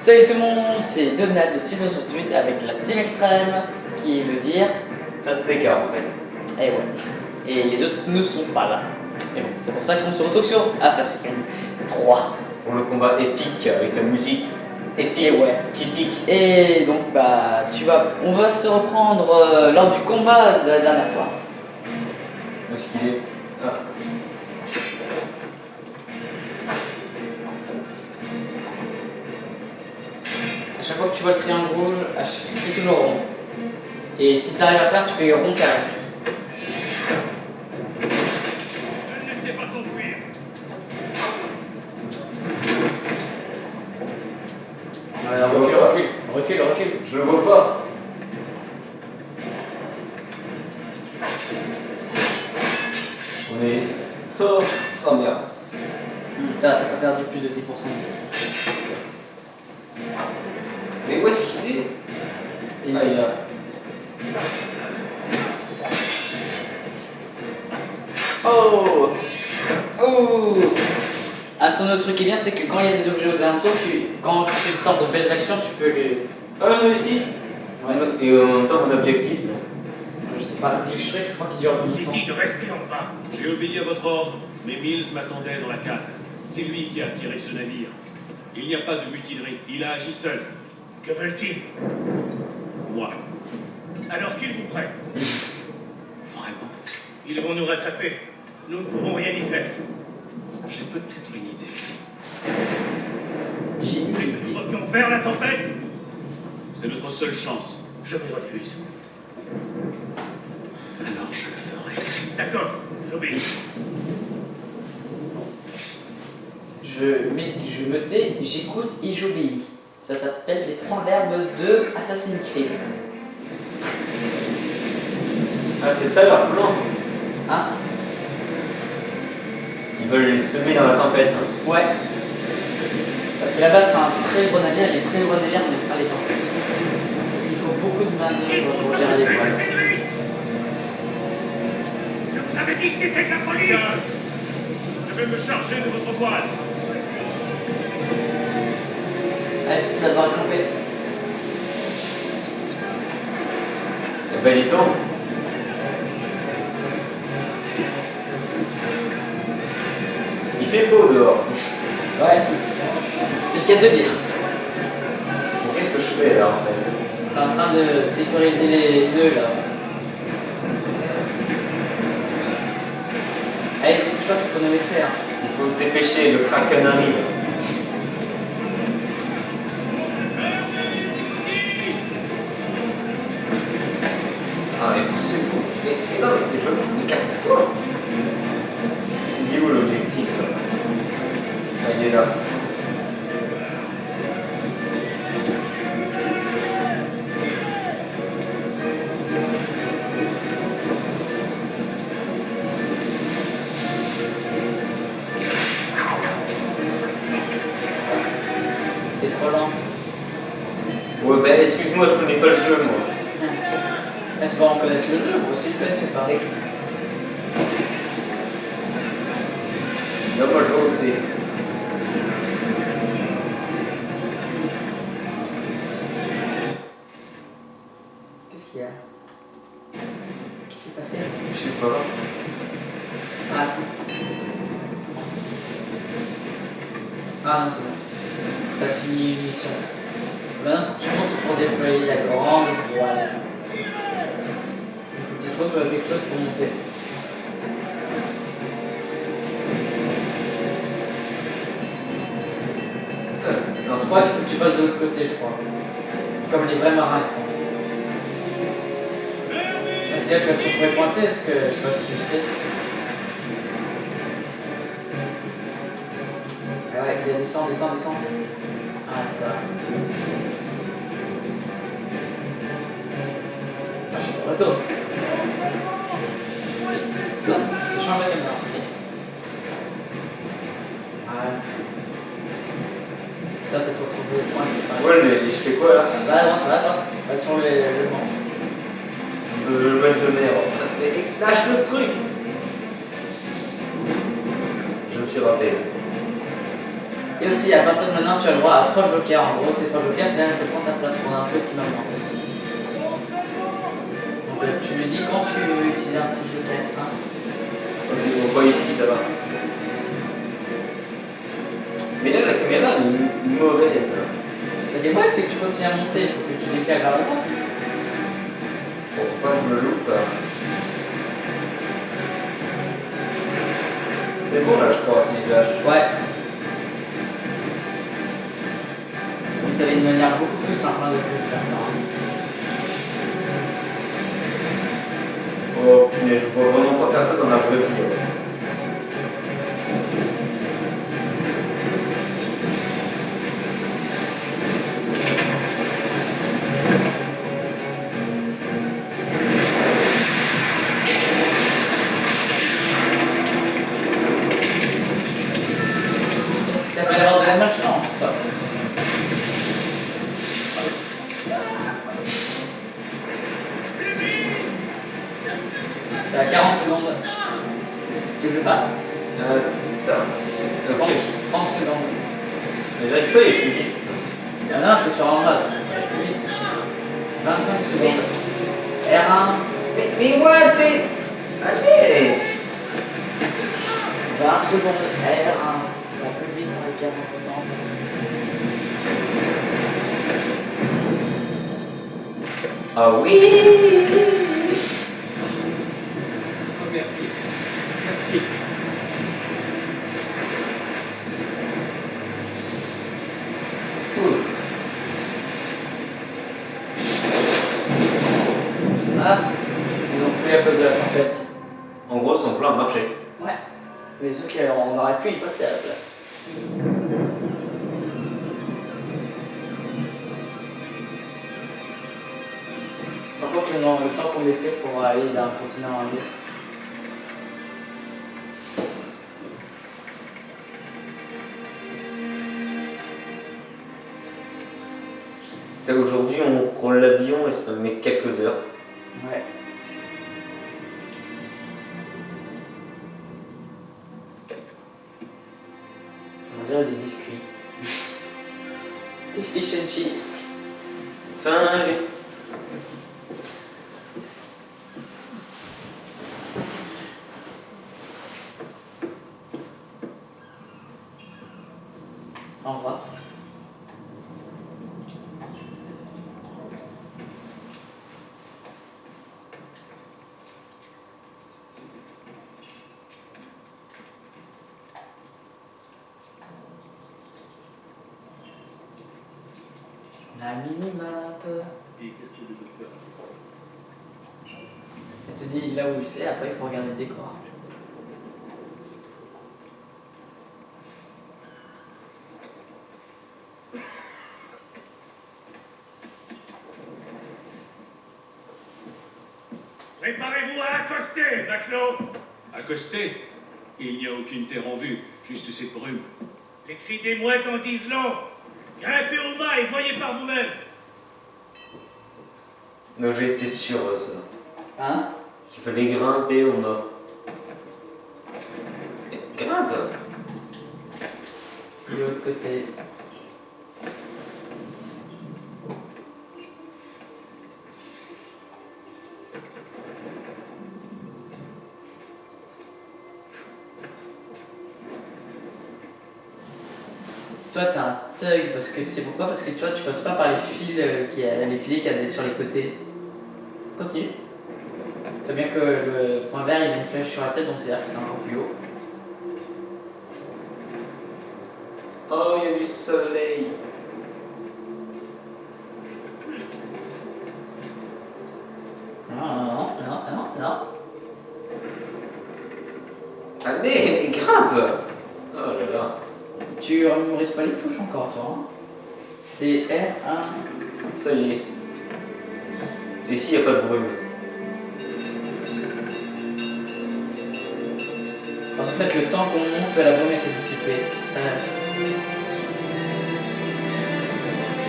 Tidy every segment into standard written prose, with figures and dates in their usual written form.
Salut tout le monde, c'est Donald de 668 avec la Team Extrême qui veut dire ASTK en fait. et ouais. Et les autres ne sont pas là. Et bon, c'est pour ça qu'on se retrouve sur Assassin's Creed 3. Pour le combat épique avec la musique épique Et ouais. qui pique. Et donc bah on va se reprendre lors du combat de la dernière fois. Où est-ce qu'il est? Ah. À chaque fois que tu vois le triangle rouge, fais toujours rond. Et si tu arrives à faire, tu fais rond carré. Ne laissez pas s'enfuir. Recule. Je le vois pas. On est... Oh merde. T'as pas perdu plus de 10%. Mais où est-ce qu'il est? Il Ah, il est là. Oh. Ton autre truc qui est bien, c'est que quand il y a des objets aux alentours, quand tu fais une sorte de belles actions, tu peux les... Ah, j'ai réussi. Ouais. Et en même temps, mon objectif, non? Je sais pas, je crois qu'il dure Je vous plus ai longtemps. dit de rester en bas. J'ai obéi à votre ordre, mais Mills m'attendait dans la cale. C'est lui qui a tiré ce navire. Il n'y a pas de mutinerie, il a agi seul. Que veulent-ils? Moi. Alors qu'ils vous prennent. Vraiment? Ils vont nous rattraper. Nous ne pourrons rien y faire. J'ai peut-être une idée. J'ai Vous une voulez que nous idée. revenions vers la tempête? C'est notre seule chance. Je m'y refuse. Alors je le ferai. D'accord, j'obéis. Je me tais, j'écoute et j'obéis. Ça s'appelle les 3 verbes de Assassin's Creed. Ah, c'est ça leur plan. Hein? Ils veulent les semer dans la tempête. Hein. Ouais. Parce que là-bas, c'est un très gros navire, et les très gros navires n'aiment pas les tempêtes. Parce qu'il faut beaucoup de manœuvres pour gérer les voiles. Je vous avais dit que c'était de la folie. Je vais me charger de votre voile. Allez, tu vas devoir camper. Eh ben, dis donc. Il fait beau dehors. Ouais. C'est le cas de dire. Bon, qu'est-ce que je fais là en fait? T'es en train de sécuriser les nœuds là. Allez, je pense qu'on avait fait. Hein. Il faut se dépêcher, le kraken arrive. Ah, mais poussez-vous. Mais non, mais casse-toi. Il est où l'objectif là? Ah, il est là. T'es trop lent. Ouais, ben excuse-moi, je connais pas le jeu moi. C'est pas en connaître le jeu, vous aussi le connaissez pas. Là, moi je vois aussi. Qu'est-ce qu'il y a? Qu'est-ce qui s'est passé? Je sais pas. Ah. Ah non, c'est bon. T'as fini une mission. Maintenant, faut que tu montes pour déployer la grande voile. Il faut que tu trouves quelque chose pour monter. Non, Je crois qu'il faut que tu passes de l'autre côté, je crois. Comme les vrais marins font. Parce que là, tu vas te retrouver coincé, est-ce que je sais pas si tu le sais. Ah ouais, descend. Ah, ça va. Retourne. Tourne. Change la caméra. Voilà. Ça, t'es trop coincé. Ouais, mais je fais quoi là? Va à droite. Va sur le manche. C'est le mal de mer. Lâche le truc! Je me suis raté. Et aussi, à partir de maintenant, tu as le droit à 3 jokers. En gros, ces 3 jokers, c'est là que prendre ta place pour un petit moment. Donc, tu me dis quand tu veux utiliser un petit joker. Hein. On voit ici, ça va. Mais là, la caméra, elle est mauvaise. Et ouais, c'est que tu continues à monter, il faut que tu décales vers la droite. Pourquoi je me loupe? C'est bon là, je crois, si je lâche. Ouais. Mais t'avais une manière beaucoup plus simple de faire ça. Oh punaise, je vois vraiment pas faire ça dans la vraie vie. Ça peut avoir de la malchance. T'as 40 secondes. Tu veux que je fasse Putain. 30, Ok. 30 secondes. Mais j'arrive pas à aller plus vite. Il y en a un, t'es sur un mode. 25 secondes. R1. Mais what? Mais. Allez! 20 secondes. R1. Ça va plus vite avec 40 secondes. Ah oui! Merci. Merci. Cool. Ah, ils ont pris à cause de la tempête. En gros, son plan a marché. Ouais. Mais ceux qui on aurait pu y passer à la place. Tant que le temps qu'on mettait pour aller d'un continent à un autre. Aujourd'hui, on prend l'avion et ça met quelques heures. Ouais. On dirait des biscuits. Des fish and chips. Fin, juste. Au revoir. La mini-map. Et qu'est-ce que le docteur? Elle te dit là où c'est, après il faut regarder le décor. Préparez-vous à accoster, Maclo. Accoster? Il n'y a aucune terre en vue, juste cette brume. Les cris des mouettes en disent long. Grimpez au mât et voyez par vous-même. Donc j'ai été sûr de ça. Hein? Qu'il fallait grimper au mât. Mais grimpe! De l'autre côté. Toi, t'as un tug parce que c'est pourquoi? Parce que tu vois, tu passes pas par les fils les filets qu'il y a sur les côtés. Continue. Tu vois bien que le point vert il a une flèche sur la tête, donc c'est-à-dire que c'est encore plus haut. Oh, il y a du soleil! Non. Allez, mais grimpe! Oh là là. Tu mémorises pas les touches encore, toi. Hein? C'est R1. Ça y est. Et ici, il n'y a pas de brume. En fait, le temps qu'on monte, la brume s'est dissipée.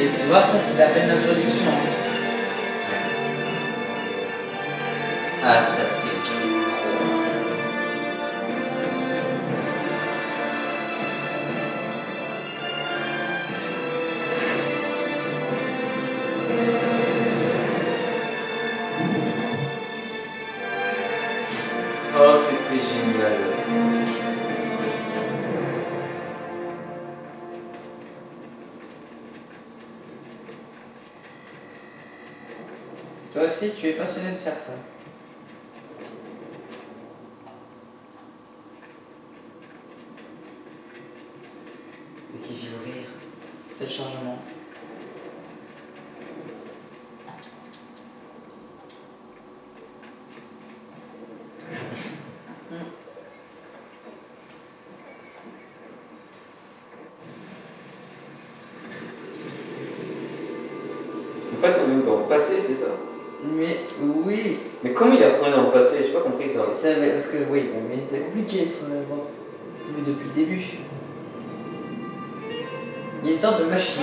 Et tu vois, ça c'est à peine l'introduction. Hein. Ah, ça c'est trop. Toi aussi, tu es passionné de faire ça. Mais qui s'y ouvrir? C'est le chargement. En fait, on est dans le passé, c'est ça? Mais oui, Mais comment il est retourné dans le passé? J'ai pas compris ça. parce que oui, mais c'est compliqué, il faut l'avoir vu depuis le début. Il y a une sorte de machine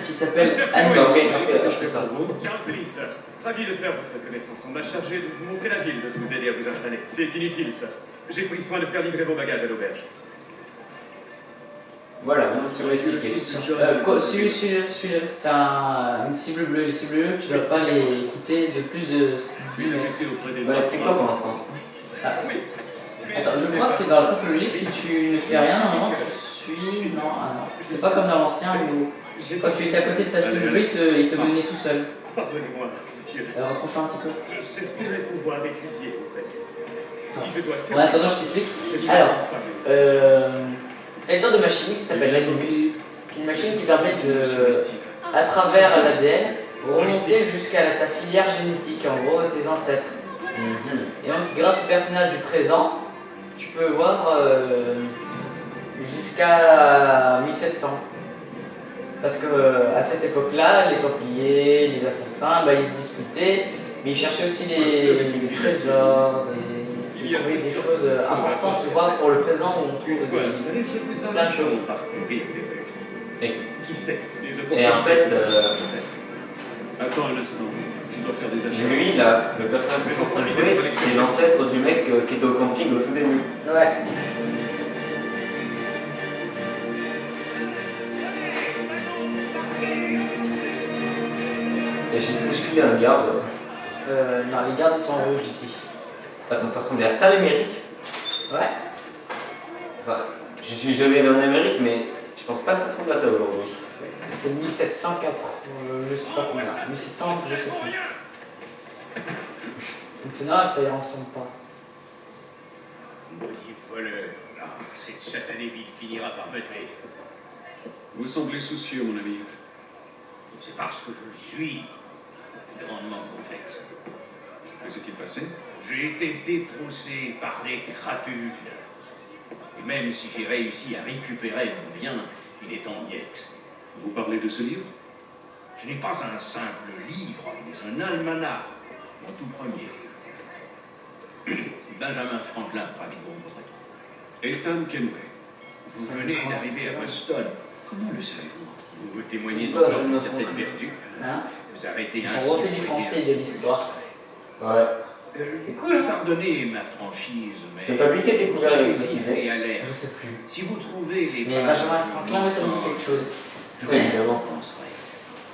qui s'appelle Anne. Ok, Je je fais ça. Charles Selling, sir. Ravi de faire votre connaissance. On m'a chargé de vous montrer la ville, de vous aider à vous installer. C'est inutile, sir. J'ai pris soin de faire livrer vos bagages à l'auberge. Voilà, tu vas expliquer. Celui-là, c'est une cible bleue. Les cibles bleues, tu dois pas les quitter de plus de 10 minutes. Bah, explique-moi pour l'instant. Ah, attends, je crois que dans la simple logique, si tu ne fais rien, normalement, tu suis. Non, ah non. C'est pas comme dans l'ancien où quand tu étais à côté de ta cible bleue, il te menait tout seul. Pardonnez-moi, monsieur. Rapproche-toi un petit peu. J'espérais pouvoir étudier auprès de vous. Si je dois En servir... attendant, je t'explique. Alors, t'as une sorte de machine qui s'appelle l'animus. Une machine qui permet de, à travers l'ADN, remonter jusqu'à ta filière génétique, en gros tes ancêtres. Et donc, grâce au personnage du présent, tu peux voir jusqu'à 1700. Parce que à cette époque-là, les Templiers, les Assassins, ils se disputaient, mais ils cherchaient aussi des trésors, ils trouvaient des choses importantes, tu vois, pour le présent où on trouve plein de choses. Qui sait, Et en fait, Attends un instant, je dois faire des achats. lui, là, le personnage que je suis en train de jouer, c'est l'ancêtre du mec qui était au camping au tout début. Ouais. Et j'ai bousculé un garde. Non, les gardes ils sont en rouge ici. Attends, ça ressemblait à ça l'Amérique? Ouais. Enfin, je suis jamais allé en Amérique, mais je pense pas que ça ressemble à ça aujourd'hui. C'est 1704, je sais pas combien. 1700, je sais plus. Donc c'est normal que ça y ressemble pas. Maudit voleur. Ah, cette satanée ville finira par me tuer. Vous semblez soucieux, mon ami. C'est parce que je le suis. Grandement prophète. Que s'est-il passé? J'ai été détroussé par des cratules. Et même si j'ai réussi à récupérer mon bien, il est en miettes. Vous parlez de ce livre? Ce n'est pas un simple livre, mais un almanach, mon tout premier. Benjamin Franklin, ravi de vous rencontrer. Ethan Kenway. Vous venez d'arriver à Boston. Comment le savez-vous? Vous témoignez C'est pas, encore je d'une me certaine fous. vertu. Hein? Vous arrêtez On refait du français et de l'histoire. Ouais. C'est cool, hein? Pardonnez ma franchise, mais... C'est pas lui qui a découvert vous l'électricité. vivez à l'air. Je sais plus. Si vous trouvez les... Mais Benjamin Franklin, oui, ça me dit quelque chose. Oui, évidemment.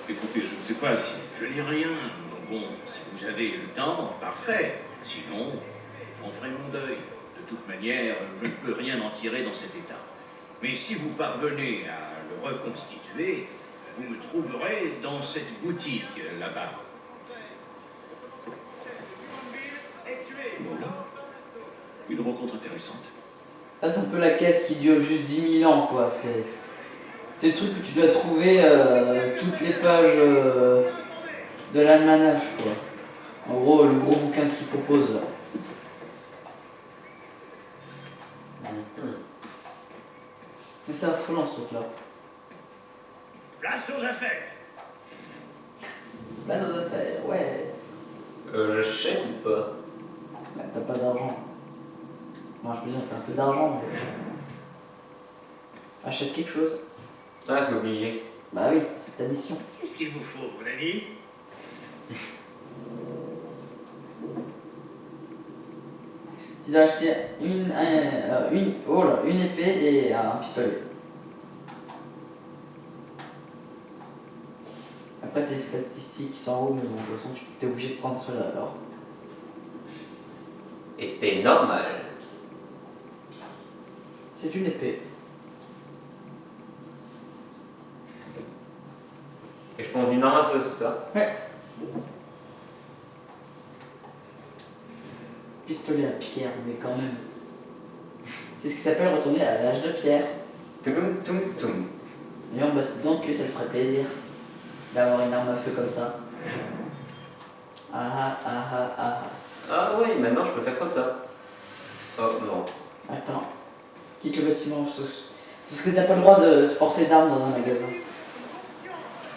Écoutez, je ne sais pas si... Je n'ai rien. Bon, si vous avez le temps, parfait. Sinon, j'en ferai mon deuil. De toute manière, je ne peux rien en tirer dans cet état. Mais si vous parvenez à le reconstituer, vous me trouverez dans cette boutique là-bas. Bon. Une rencontre intéressante. Ça, c'est un peu la quête qui dure juste 10 000 ans, quoi. C'est le truc où tu dois trouver toutes les pages de l'almanach, quoi. En gros, le gros bouquin qu'il propose, là. Mais c'est affolant, ce truc-là. Place aux affaires. Place aux affaires, ouais. J'achète ou pas? T'as pas d'argent. Moi, je peux dire, t'as un peu d'argent, mais... Achète quelque chose. Ah, c'est obligé. Bah oui, c'est ta mission. Qu'est-ce qu'il vous faut, mon ami? Tu dois acheter une épée et un pistolet. Après, tes statistiques qui sont en haut, mais bon, de toute façon, tu es obligé de prendre cela alors. Épée normale. C'est une épée. Et je prends du normal, c'est ça? Ouais. pistolet à pierre, mais quand même. C'est ce qui s'appelle retourner à l'âge de pierre. Toum, toum, toum. D'ailleurs, Mastodon, que ça le ferait plaisir d'avoir une arme à feu comme ça. Ah ah ah ah ah. Ah oui, maintenant je peux faire comme ça. Oh non. Attends. Quitte le bâtiment. C'est parce que t'as pas le droit de porter d'armes dans un magasin.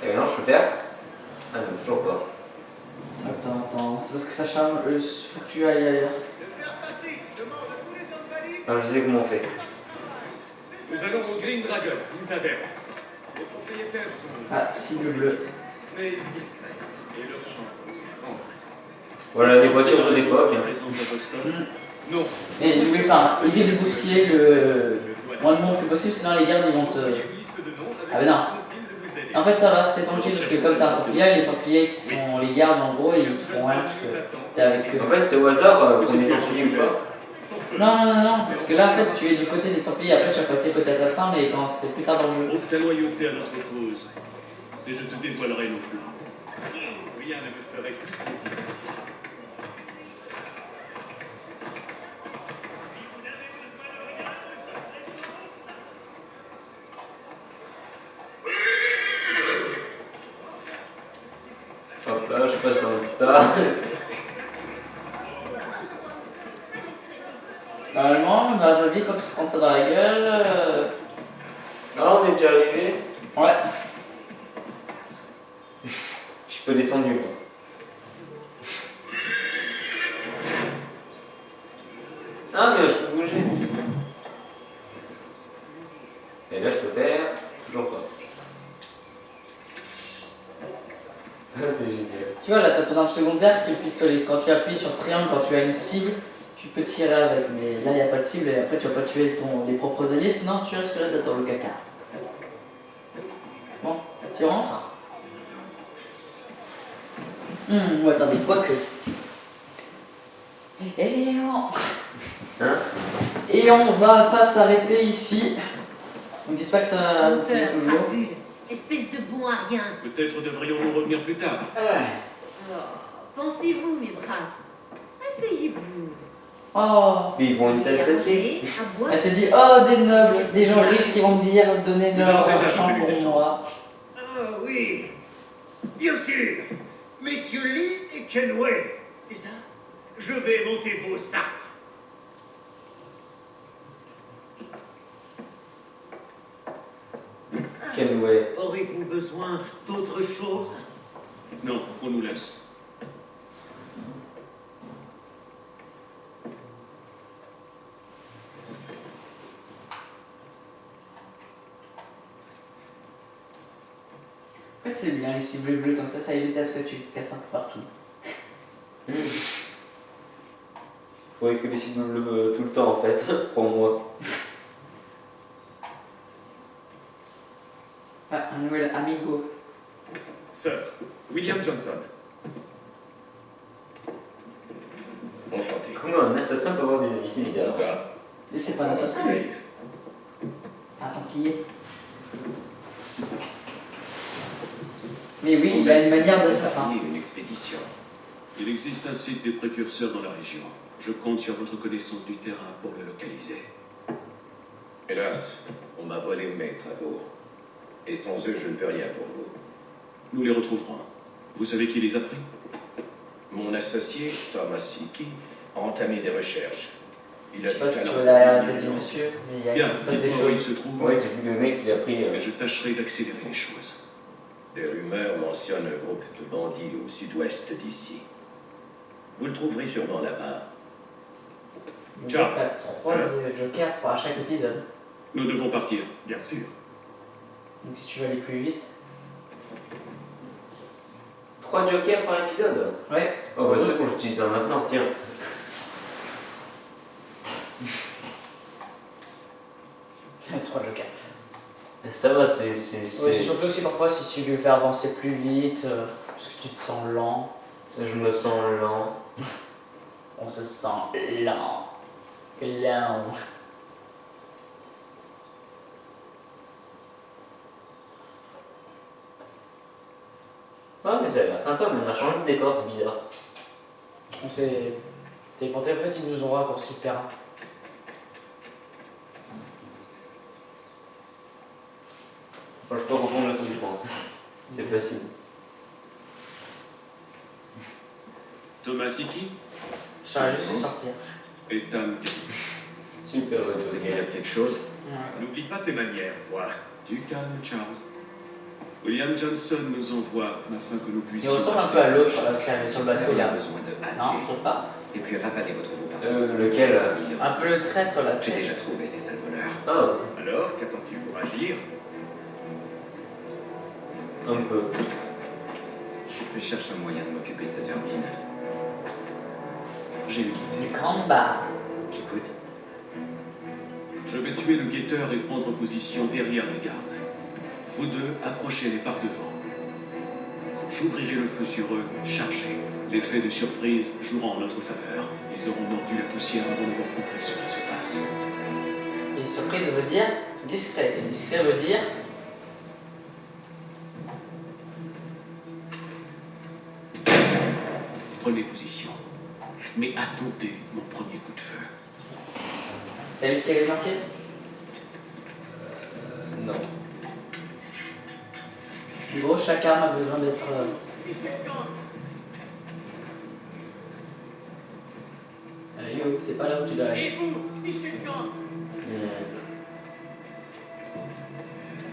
Et maintenant je peux faire. Ah non, toujours pas. Attends. C'est parce que ça charme. Faut que tu ailles ailleurs. Alors je sais comment on fait. Nous allons au Green Dragon, une taverne. Les propriétaires sont Ah, cible bleue. très discrets. Et leurs chambres sont grandes. Voilà les voitures de l'époque. Hein. Présence à Boston. Mm. Non. Et n'oublie pas, évite de bousculer le moins de monde que possible, sinon les gardes ils vont te. Ah ben non. En fait ça va, t'es tranquille parce que comme t'as un templier, les templiers qui sont les gardes en gros ils te font rien parce que t'es avec eux. En fait c'est au hasard qu'on est templier ou pas. Non, parce que là en fait tu es du côté des templiers, après tu vas passer côté assassin mais quand c'est plus tard dans le jeu. Prouve ta loyauté à notre cause. Et je te dévoilerai nos plans. Rien ne me ferait plus plaisir. Hop là, je passe dans le tas. Normalement, dans la vraie vie, quand tu te prends ça dans la gueule. Ah, on est déjà arrivé. Ouais. Je peux descendre du coup. Ah, mais je peux bouger. Et là, je peux faire. Toujours pas. Ah, c'est génial. Tu vois là t'as ton arme secondaire qui est le pistolet. Quand tu appuies sur triangle, quand tu as une cible, tu peux tirer avec. Mais là il n'y a pas de cible et après tu vas pas tuer les propres alliés, sinon tu risquerais d'être dans le caca. Bon, tu rentres. Ouais, attendez, quoi que. Et on va pas s'arrêter ici. On ne dise pas que ça. Auteur, toujours. crapule, espèce de bon à rien. Peut-être devrions-nous revenir plus tard. Oh, pensez-vous, mes braves. Asseyez-vous. Oh. Puis ils vont une tasse de thé. Manger, à boire. Elle s'est dit, oh des nobles, des gens riches qui vont me dire donner Nous leur avons déjà argent retenu pour des gens. moi. Ah oui, bien sûr. Messieurs Lee et Kenway, c'est ça? Je vais monter vos sacs. Kenway. Aurez-vous besoin d'autre chose? Non, on nous laisse. En fait c'est bien les cibles bleues comme ça évite à ce que tu te casses un peu partout. Faudrait que les cibles bleues tout le temps en fait, pour moi. Ah, un nouvel amigo. Sir, William Johnson. Enchanté. Comment un assassin peut avoir des amis, c'est bizarre. Pourquoi? Et c'est pas un assassin, lui. C'est un templier. Mais oui, il a une manière d'assassin. Une expédition. Il existe un site des précurseurs dans la région. Je compte sur votre connaissance du terrain pour le localiser. Hélas, on m'a volé mes travaux. Et sans eux, je ne peux rien pour vous. Nous les retrouverons. Vous savez qui les a pris? Mon associé, Thomas Silky, a entamé des recherches. Il Je a sais pas si tu talent vois derrière la pour tête du le monsieur, mais il y a Bien, il se passe des dites-moi où il choses. se trouve, Ouais, j'ai vu le mec, il a pris. et je tâcherai d'accélérer les choses. Des rumeurs mentionnent un groupe de bandits au sud-ouest d'ici. Vous le trouverez sûrement là-bas. Donc, Ciao. t'as 3 jokers pour à chaque épisode. Nous devons partir. Bien sûr. Donc si tu veux aller plus vite. 3 jokers par épisode. Ouais. Oh bah c'est bon, j'utilise ça maintenant, tiens. Trois jokers. Ça va, c'est. Ouais, c'est surtout aussi parfois si tu veux faire avancer plus vite, parce que tu te sens lent. Je me sens lent. On se sent lent. Lent. Ouais, mais ça a l'air sympa, mais on a changé de décor, c'est bizarre. On s'est Téléporter, en fait, ils nous ont raccourci le terrain. Enfin, je peux reprendre le truc, je pense. C'est facile. Tomasiki J'aurais juste fait sortir. et Tam. Super, Faut te dire quelque chose. Ouais. N'oublie pas tes manières, toi. Du calme, Charles. William Johnson nous envoie afin que nous Il puissions. ressemble un peu à l'autre, qui arrive sur le Vous bateau avez là. besoin de Non, hacker. tu trouves pas? Et puis ravaler votre groupe. Lequel Un peu le traître là, tu J'ai sais. déjà trouvé ces sales voleurs. Ah, Alors, qu'attends-tu pour agir? un peu. Je cherche un moyen de m'occuper de cette vermine. J'ai une idée. Du combat. J'écoute. Je vais tuer le guetteur et prendre position derrière les gardes. Vous deux, approchez-les par devant. Quand j'ouvrirai le feu sur eux, chargez. L'effet de surprise jouera en notre faveur. Ils auront mordu la poussière avant d'avoir compris ce qui se passe. Et surprise veut dire discret. Et discret veut dire. Prenez position. Mais attendez mon premier coup de feu. T'as vu ce qu'il y avait marqué? Non. En gros, chaque arme a besoin d'être. Yo, c'est pas là où tu dois aller.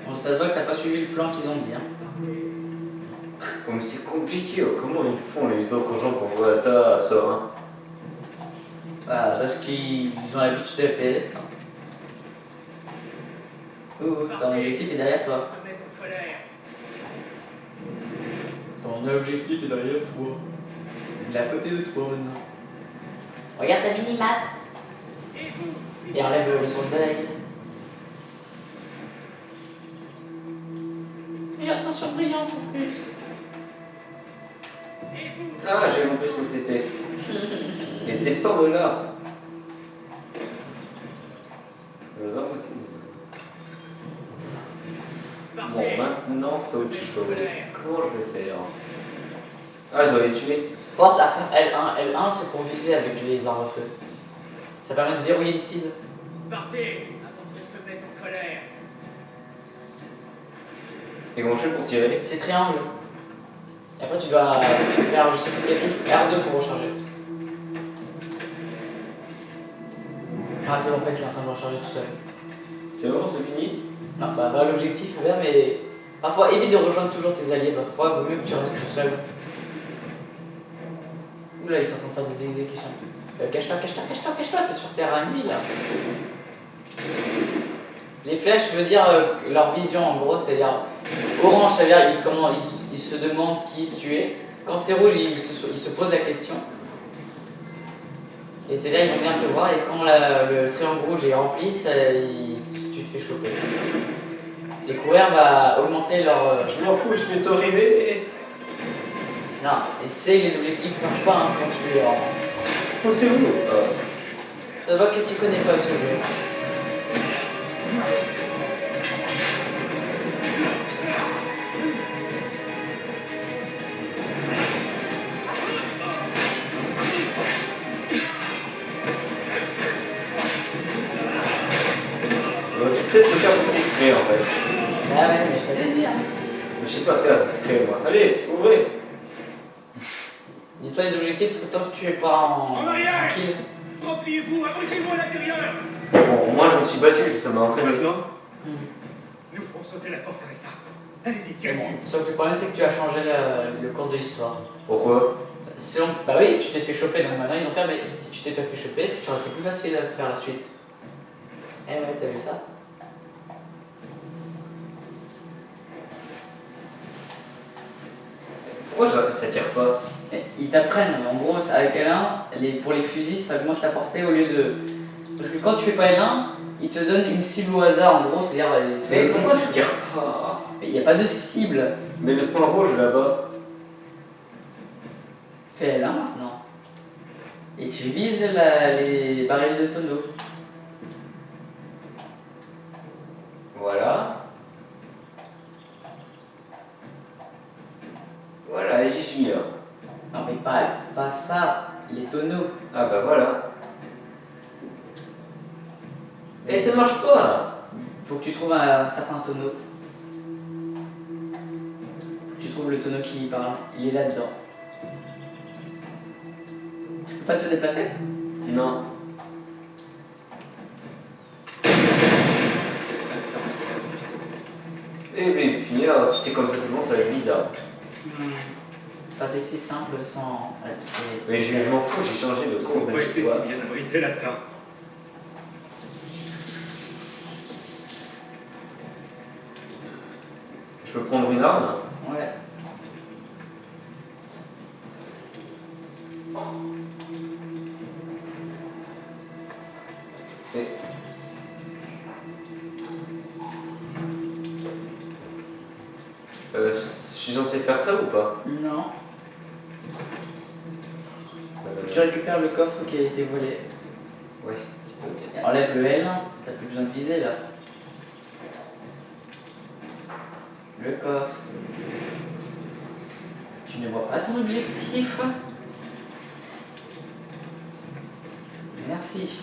Bon, ça se voit que t'as pas suivi le plan qu'ils ont dit. Hein. Comme c'est compliqué, comment ils font les autres gens pour jouer à ça à sort, hein? Bah, parce qu'ils ont l'habitude de FPS. Hein. Oh, ton objectif est derrière toi. Ton objectif est derrière toi. Il est à côté de toi maintenant. Regarde ta mini-map. Et enlève le sens de la ligne. Et l'ascension brillante en plus. Ah, j'ai compris ce que c'était. Et descends de là. Vraiment, bon, maintenant, c'est autre chose. Comment je vais faire? Ah, je dois les tuer. Bon, ça fait L1. L1, c'est pour viser avec les armes à feu. Ça permet de verrouiller une cible. Partez avant qu'on se mette en colère. Et comment je fais pour tirer? C'est triangle. Et après, tu dois faire, je sais plus quelle touche, R2 pour recharger. Ah, c'est bon, en fait, il est en train de recharger tout seul. C'est bon, c'est fini? Non, bah, l'objectif est vert, mais parfois, évite de rejoindre toujours tes alliés. Parfois, il vaut mieux que tu restes tout seul. Oula, ils sont en train de faire des exécutions. Cache-toi, t'es sur terrain ennemi là. Les flèches veut dire leur vision en gros, c'est-à-dire orange, c'est-à-dire ils se demandent qui se tuer. Quand c'est rouge, ils se posent la question. Et c'est là ils vont bien te voir et quand le triangle rouge est rempli, tu te fais choper. Les coureurs va augmenter leur. Je m'en fous, je vais t'arriver. Non, et tu sais les objectifs ne marchent pas hein, quand tu es en. Oh, c'est vous. Ça voit que tu connais pas ce jeu. Tu peux peut-être te faire plus discret en fait. Ah ouais, mais je t'avais dit. Hein. Je sais pas faire discret moi. Allez, ouvrez. Dis-toi les objectifs, tant que tu es pas En arrière! tranquille. Repliez-vous, abritez-vous à l'intérieur! Bon, moi je me suis battu, ça m'a entraîné. Maintenant, Hmm. nous ferons sauter la porte avec ça. Allez-y, Mais tirez bon, dessus. sauf que le problème c'est que tu as changé le cours de l'histoire. Pourquoi? Bah oui, tu t'es fait choper, donc maintenant ils ont fait, mais si tu t'es pas fait choper, ça aurait été plus facile de faire la suite. Eh ouais, t'as vu ça? Pourquoi ça tire pas? Ils t'apprennent, en gros, avec L1, pour les fusils, ça augmente la portée au lieu de. Parce que quand tu fais pas L1, ils te donnent une cible au hasard, en gros, c'est-à-dire. Mais pourquoi ça tire pas? Mais il n'y a pas de cible. Mais le point rouge là-bas. Fais L1 maintenant. Et tu vises les barils de tonneau. Voilà. Voilà, j'y suis là. Non, mais pas ça. les tonneaux. Ah bah voilà. Et ça marche pas là. Faut que tu trouves un certain tonneau. Faut que tu trouves le tonneau qui parle. Il est là-dedans. Tu peux pas te déplacer? Non. Eh mais puis là, si c'est comme ça tout le monde, ça va être bizarre. Ça fait si simple sans être fait. Mais je m'en fous, j'ai changé de cours Faut de pas été l'histoire. si bien abrité là-dedans. Je peux prendre une arme? Ouais. Et... je suis censé faire ça ou pas? Non. Tu récupères le coffre qui a été volé. Ouais, si tu peux. Enlève le L, t'as plus besoin de viser là. Le coffre. Tu ne vois pas ton objectif. Merci.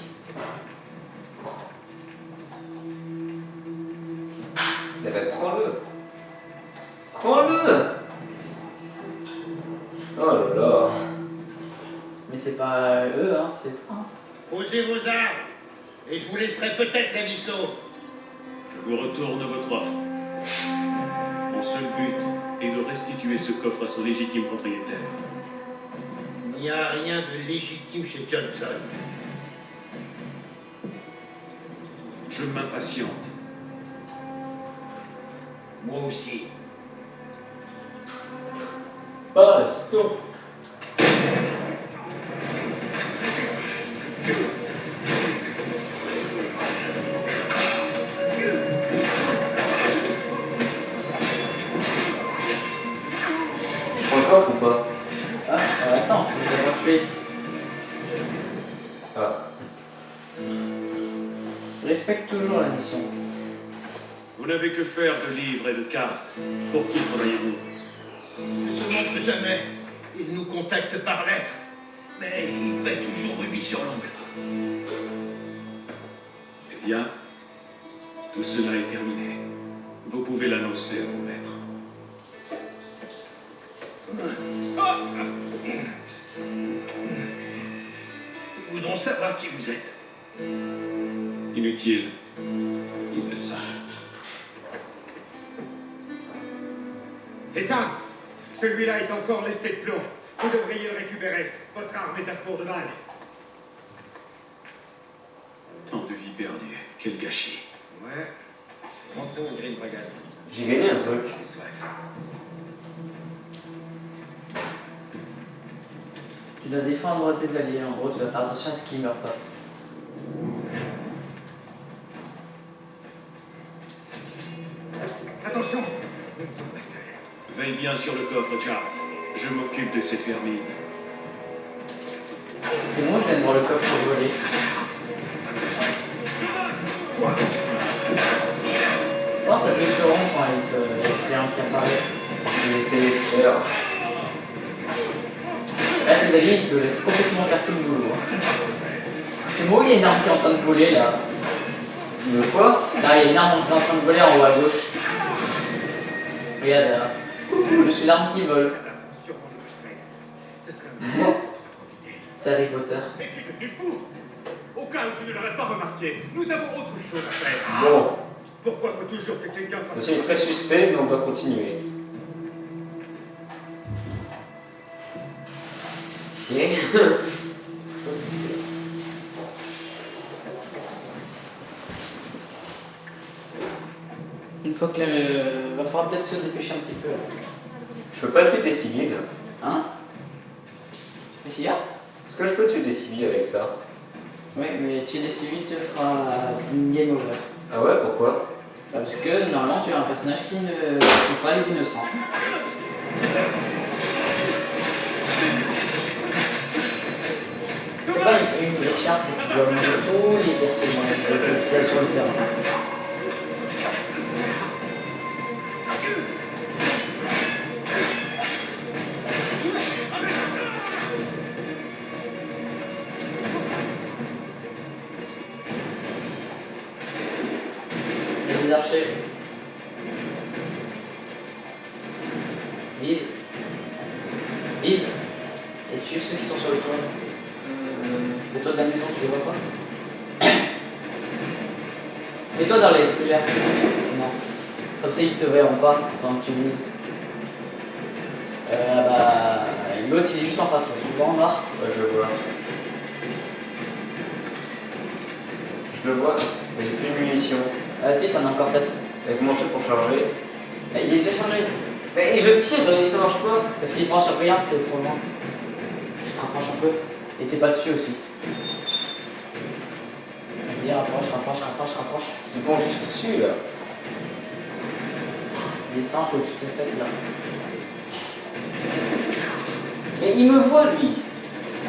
Eh ben, prends-le. Prends-le. Oh là là. Mais c'est pas eux, hein, c'est toi. Posez vos armes, et je vous laisserai peut-être la vie sauve. Je vous retourne votre offre. Mon seul but est de restituer ce coffre à son légitime propriétaire. Il n'y a rien de légitime chez Johnson. Je m'impatiente. Moi aussi. Stop. Je prends le coffre ou pas? Ah, attends, je vais devoir tuer. Ah. Respecte toujours la mission. Vous n'avez que faire de livres et de cartes. Pour qui travaillez-vous? Il ne se montre jamais. Il nous contacte par lettre. Mais il paie toujours rubis sur l'ongle. Eh bien, tout cela est terminé. Vous pouvez l'annoncer à vos maîtres. Nous voudrons savoir qui vous êtes. Inutile. Ils le savent. Éteins! Celui-là est encore lesté de plomb. Vous devriez le récupérer. Votre arme est à court de balles. Tant de vies perdues. Quel gâchis. Ouais. Rentrons au Green Brigade. J'ai gagné un truc. J'ai soif. Tu dois défendre tes alliés, en gros, tu dois faire attention à ce qu'ils meurent pas. Attention! Nous ne sommes pas seuls. Veille bien sur le coffre, Charles. Je m'occupe de cette vermine. C'est moi, je viens de voir le coffre volé. Je pense que ça peut se rompre quand il y a un qui apparaît. C'est ce que j'essaie de faire. Là, tes alliés, ils te laissent complètement faire tout le boulot. C'est moi, il y a une arme qui est en train de voler là. De quoi? Là, il y a une arme qui est en train de voler en haut à gauche. Regarde là. Coucou, je suis l'arme qui vole. Sur mon exprès. Ce serait un moment pour profiter. C'est Harry Potter. Mais tu es devenu fou! Au cas où tu ne l'aurais pas remarqué, nous avons autre chose à faire. Bon, Pourquoi faut toujours que quelqu'un fasse... ceci est très suspect, mais on doit continuer. Ok. Ça, c'est bien. Une fois que le... va falloir peut-être se dépêcher un petit peu. Je peux pas tuer des civils. Hein? C'est fier? Est-ce que je peux tuer des civils avec ça? Ouais, mais tuer des civils te fera une game over. Ah ouais, pourquoi? Parce que normalement tu as un personnage qui ne tue pas les innocents. C'est pas une vraie charte, tu dois manger tous les personnages qu'il y a sur le terrain. Vise. Vise. Et tue ceux qui sont sur le toit. Le toit de la maison, tu les vois pas? Mets-toi dans les fougères. Sinon. Comme ça, ils te verront pas pendant que tu vises. Bah. L'autre, il est juste en face. Tu le vois en noir? Ouais, je le vois. Je le vois, mais j'ai plus de munitions. Si, t'en as encore 7. Et comment je fais pour charger? Il est déjà chargé. Mais je tire et ça marche pas. Parce qu'il prend surveillance, c'était trop loin. Tu te rapproches un peu. Et t'es pas dessus aussi. Vas-y, rapproche. C'est bon, je suis dessus là. Descends au-dessus de ta tête là. Mais il me voit lui.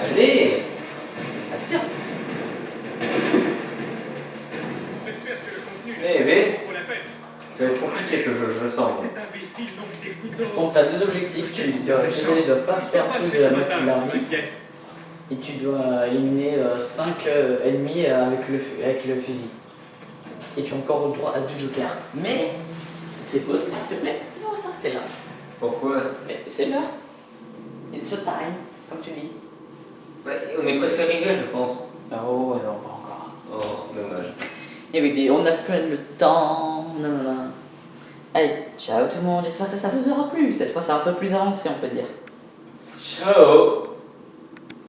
Allez. Attire. J'espère que le contenu mais pour la peine. ça va être compliqué ce jeu, je le sens. Ces imbéciles n'ont que des couteaux. Bon, t'as 2 objectifs. Tu dois pas faire plus de la moitié de leur vie. T'inquiète. Et tu dois éliminer 5 ennemis avec le fusil. Et tu as encore le droit à 2 jokers. Mais, fais pause s'il te plaît. Non, ça, t'es là. Pourquoi? Mais c'est l'heure. It's a time, comme tu dis. Ouais, on est presque arrivé, je pense. Oh, non, pas encore. Oh, dommage. Et oui, mais on a plein le temps. Non. Allez, ciao tout le monde. J'espère que ça vous aura plu. Cette fois, c'est un peu plus avancé, on peut dire. Ciao.